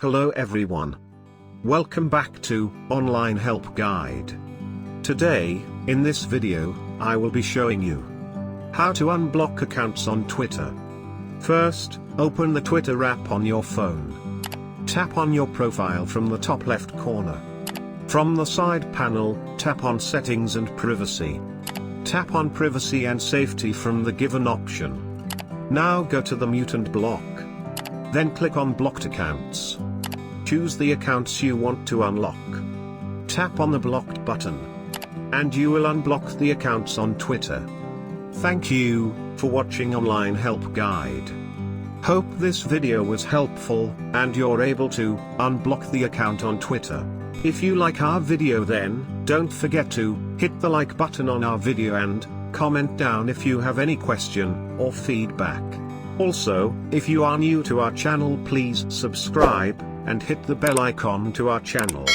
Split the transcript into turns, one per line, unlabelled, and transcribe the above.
Hello everyone. Welcome back to Online Help Guide. Today, in this video, I will be showing you how to unblock accounts on Twitter. First, open the Twitter app on your phone. Tap on your profile from the top left corner. From the side panel, tap on Settings and Privacy. Tap on Privacy and Safety from the given option. Now go to the Mute and Block. Then click on Blocked Accounts. Choose the accounts you want to unlock. Tap on the Blocked button. And you will unblock the accounts on Twitter. Thank you for watching Online Help Guide. Hope this video was helpful, and you're able to unblock the account on Twitter. If you like our video, then don't forget to hit the like button on our video and comment down if you have any question or feedback. Also, if you are new to our channel, please subscribe and hit the bell icon to our channel.